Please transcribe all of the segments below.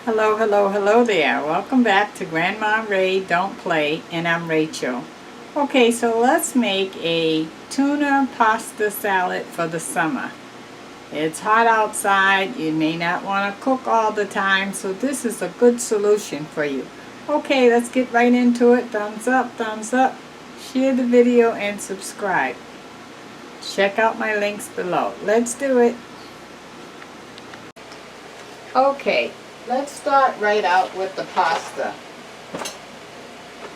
Hello, hello, hello there. Welcome back to Grandma Ray Don't Play, and I'm Rachel. Okay, so let's make a tuna pasta salad for the summer. It's hot outside. You may not want to cook all the time, so this is a good solution for you. Okay, let's get right into it. Thumbs up, share the video, and subscribe. Check out my links below. Let's do it. Okay. Let's start right out with the pasta.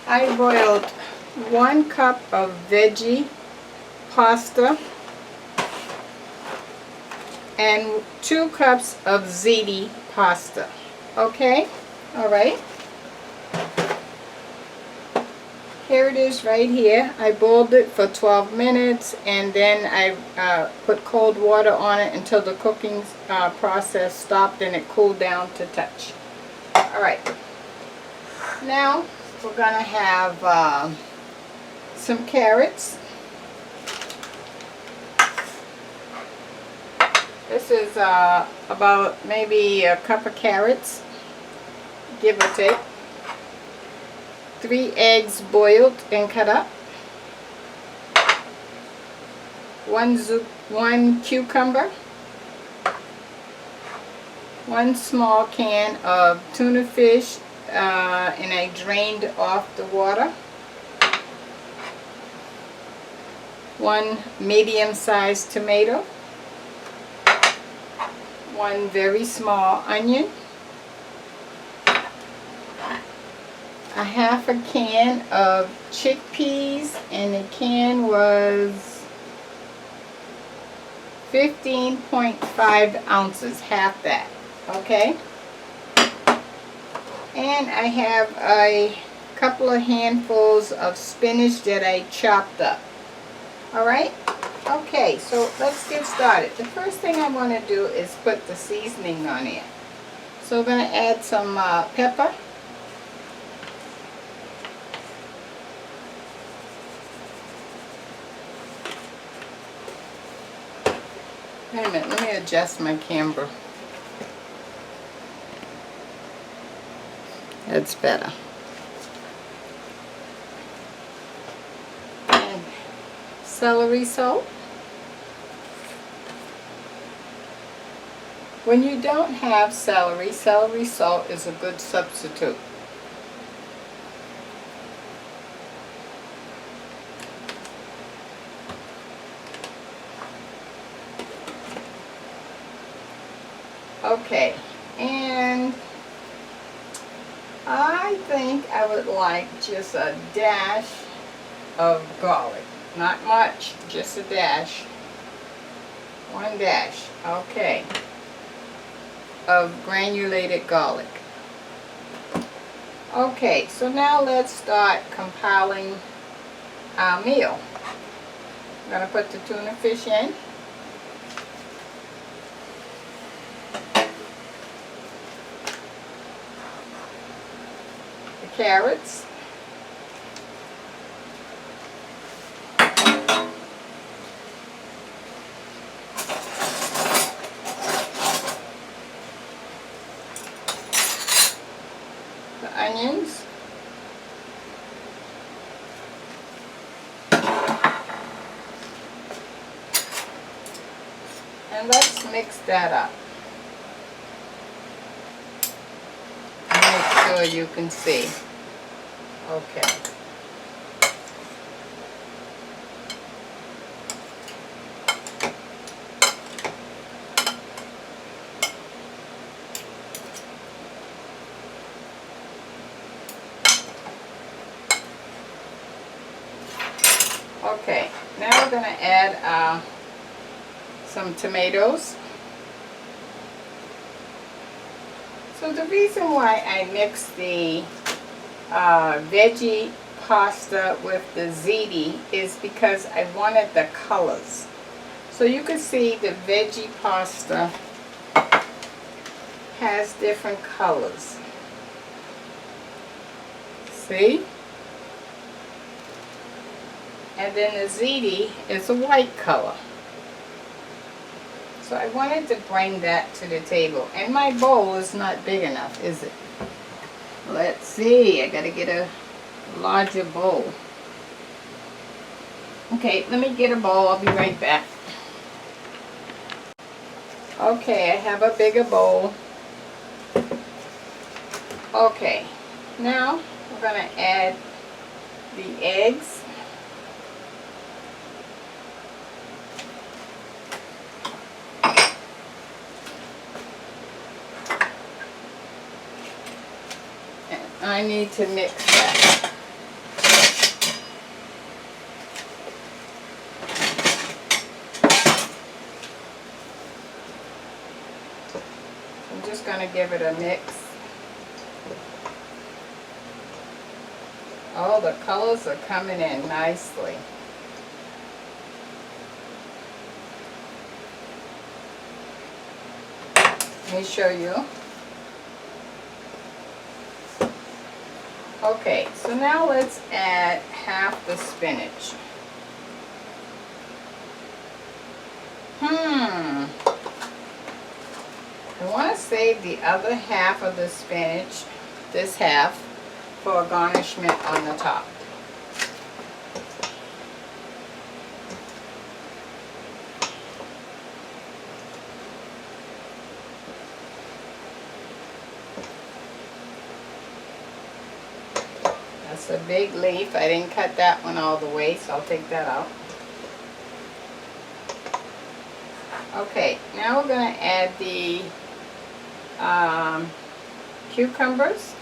I boiled 1 cup of veggie pasta and 2 cups of ziti pasta. Okay? Alright. Here it is right here. I boiled it for 12 minutes and then I put cold water on it until the cooking process stopped and it cooled down to touch. Alright, now we're going to have some carrots. This is about maybe a cup of carrots, give or take. 3 eggs boiled and cut up. 1 cucumber. 1 small can of tuna fish and I drained off the water. 1 medium-sized tomato. 1 very small onion. A half a can of chickpeas, and the can was 15.5 ounces, half that. Okay, and I have a couple of handfuls of spinach that I chopped up. Alright, okay, so let's get started. The first thing I want to do is put the seasoning on it. So I'm going to add some pepper. Wait a minute, let me adjust my camera. That's better. And celery salt. When you don't have celery, celery salt is a good substitute. Okay, and I think I would like just a dash of garlic. Not much, just a dash. 1 dash, okay, of granulated garlic. Okay, so now let's start compiling our meal. I'm going to put the tuna fish in. Carrots, the onions, and let's mix that up. Make sure you can see. Okay. Okay, now we're going to add some tomatoes. So the reason why I mix the veggie pasta with the ziti is because I wanted the colors. So you can see the veggie pasta has different colors. See? And then the ziti is a white color. So I wanted to bring that to the table. And my bowl is not big enough, is it? Let's see. I gotta get a larger bowl. Okay, let me get a bowl. I'll be right back. Okay, I have a bigger bowl. Okay, now we're gonna add the eggs. I need to mix that. I'm just going to give it a mix. Oh, the colors are coming in nicely. Let me show you. Okay, so now let's add half the spinach. I want to save the other half of the spinach, this half, for a garnishment on the top. That's a big leaf. I didn't cut that one all the way, so I'll take that out. Okay, now we're going to add the cucumbers.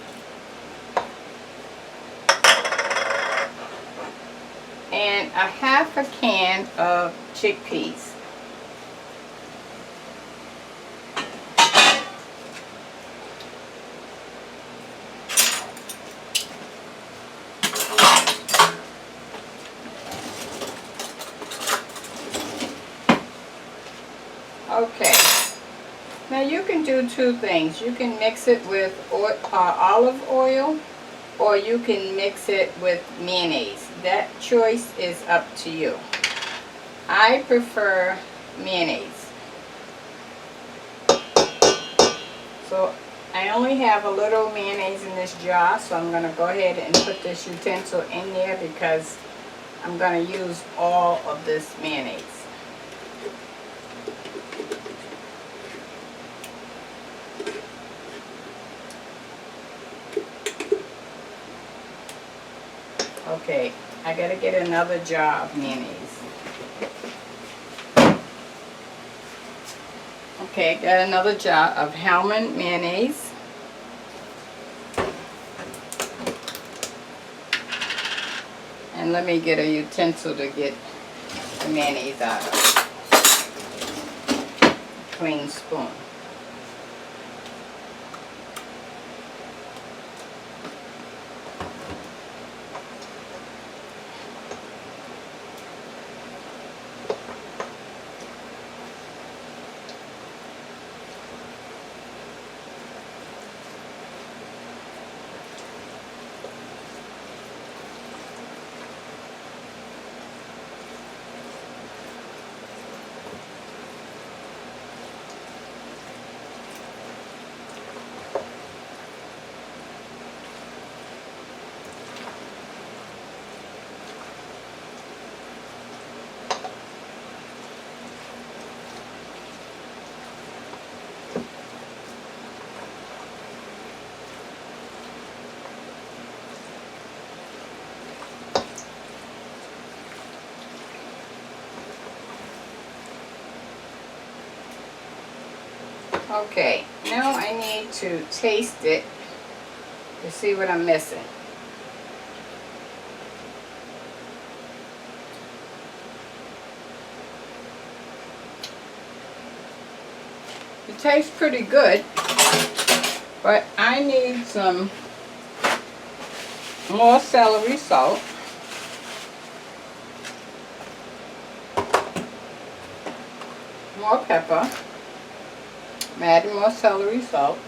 And a half a can of chickpeas. Okay, now you can do two things. You can mix it with olive oil, or you can mix it with mayonnaise. That choice is up to you. I prefer mayonnaise. So I only have a little mayonnaise in this jar, so I'm going to go ahead and put this utensil in there because I'm going to use all of this mayonnaise. Okay, I gotta get another jar of mayonnaise. Okay, got another jar of Hellman mayonnaise. And let me get a utensil to get the mayonnaise out of. A clean spoon. Okay, now I need to taste it to see what I'm missing. It tastes pretty good, but I need some more celery salt. More pepper. I'm adding more celery salt.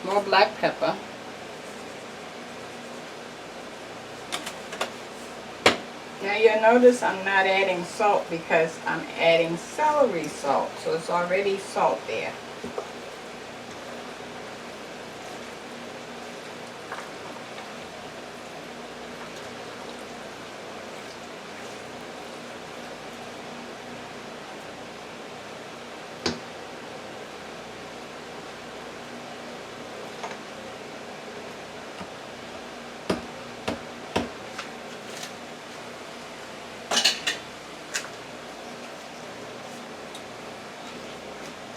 more black pepper. Now you'll notice I'm not adding salt because I'm adding celery salt, so it's already salt there.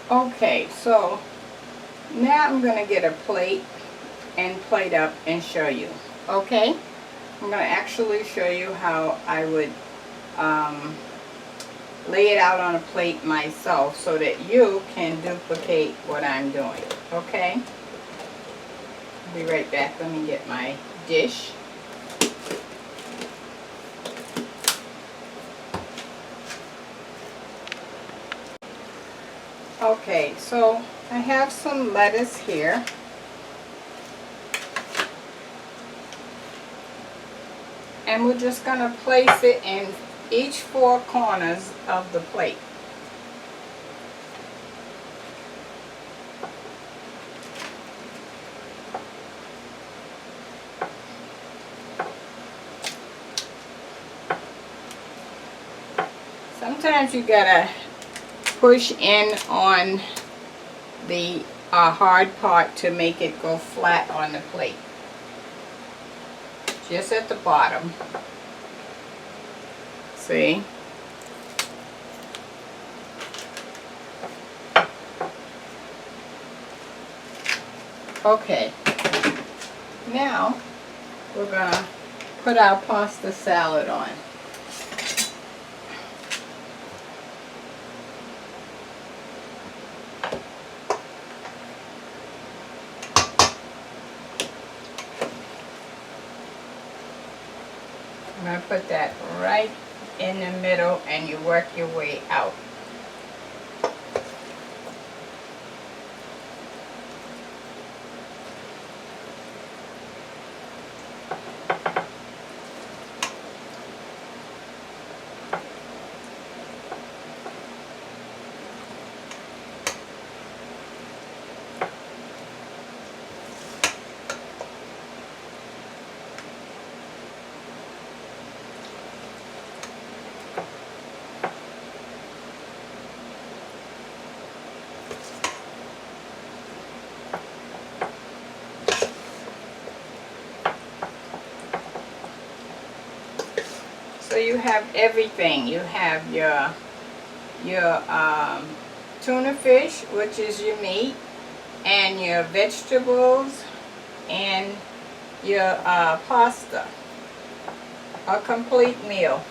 Okay, so now I'm going to get a plate and plate up and show you. Okay, I'm going to actually show you how I would lay it out on a plate myself so that you can duplicate what I'm doing. Okay, I'll be right back. Let me get my dish. Okay, so I have some lettuce here. And we're just going to place it in each 4 corners of the plate. Sometimes you gotta push in on the hard part to make it go flat on the plate. Just at the bottom. See? Okay. Now we're gonna put our pasta salad on. I'm going to put that right in the middle and you work your way out. So you have everything. You have your tuna fish, which is your meat, and your vegetables, and your pasta. A complete meal.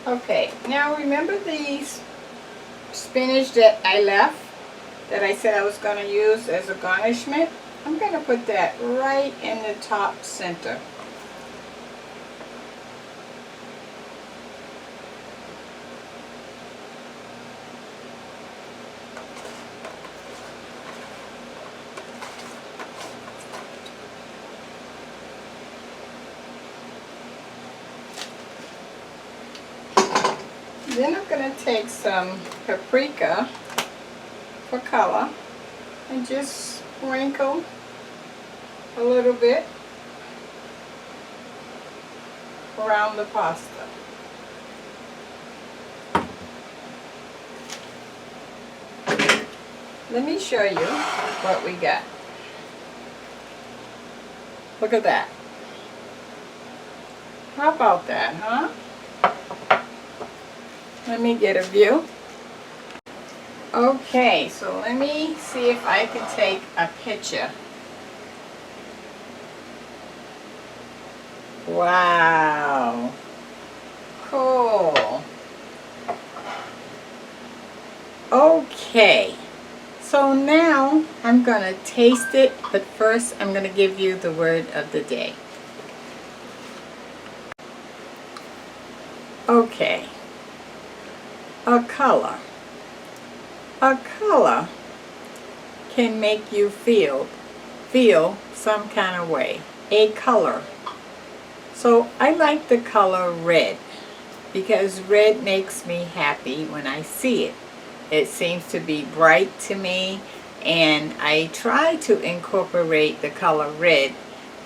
Okay, now remember these spinach that I left, that I said I was going to use as a garnishment? I'm going to put that right in the top center. Then I'm going to take some paprika for color and just sprinkle a little bit around the pasta. Let me show you what we got. Look at that. How about that, huh? Let me get a view. Okay, so let me see if I can take a picture. Wow. Cool. Okay. So now I'm going to taste it, but first I'm going to give you the word of the day. Okay. A color. A color can make you feel some kind of way. A color. So I like the color red because red makes me happy when I see it. It seems to be bright to me, and I try to incorporate the color red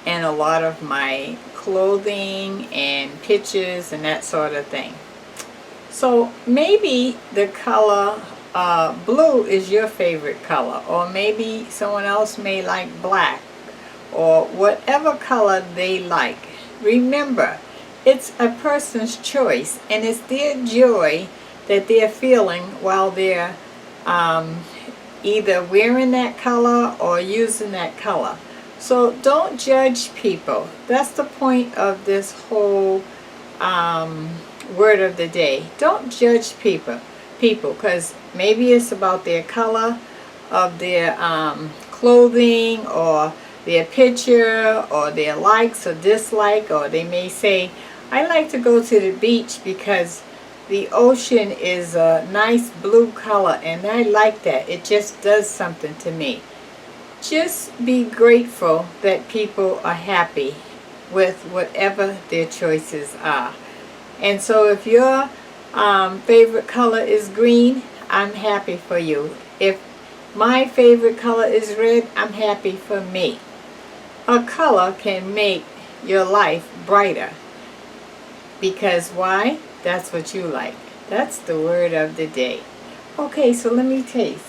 in a lot of my clothing and pictures and that sort of thing. So maybe the color blue is your favorite color, or maybe someone else may like black, or whatever color they like. Remember, it's a person's choice, and it's their joy that they're feeling while they're either wearing that color or using that color. So don't judge people. That's the point of this whole word of the day. Don't judge people because maybe it's about their color of their clothing, or their picture, or their likes or dislike, or they may say, I like to go to the beach because the ocean is a nice blue color and I like that. It just does something to me. Just be grateful that people are happy with whatever their choices are. And so if your favorite color is green, I'm happy for you. If my favorite color is red, I'm happy for me. A color can make your life brighter. Because why? That's what you like. That's the word of the day. Okay, so let me taste.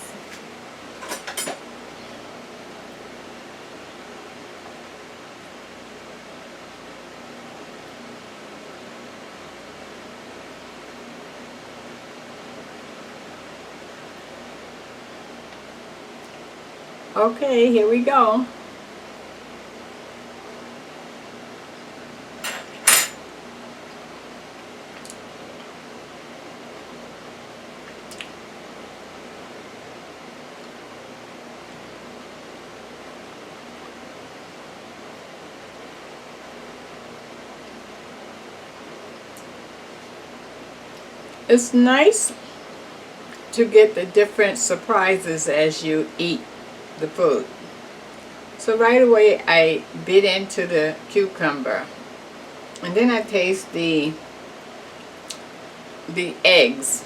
Okay, here we go. It's nice to get the different surprises as you eat the food. So right away I bit into the cucumber, and then I taste the eggs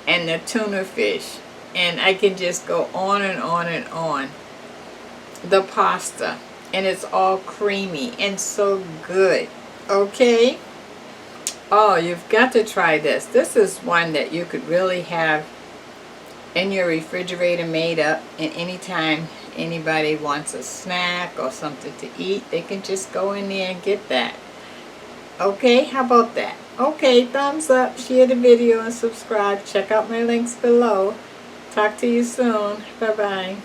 and the tuna fish, and I can just go on and on and on. The pasta, and it's all creamy and so good. Okay. Oh, you've got to try this. This is one that you could really have in your refrigerator made up, and anytime anybody wants a snack or something to eat, they can just go in there and get that. Okay, how about that? Okay, thumbs up, share the video, and subscribe. Check out my links below. Talk to you soon. Bye-bye.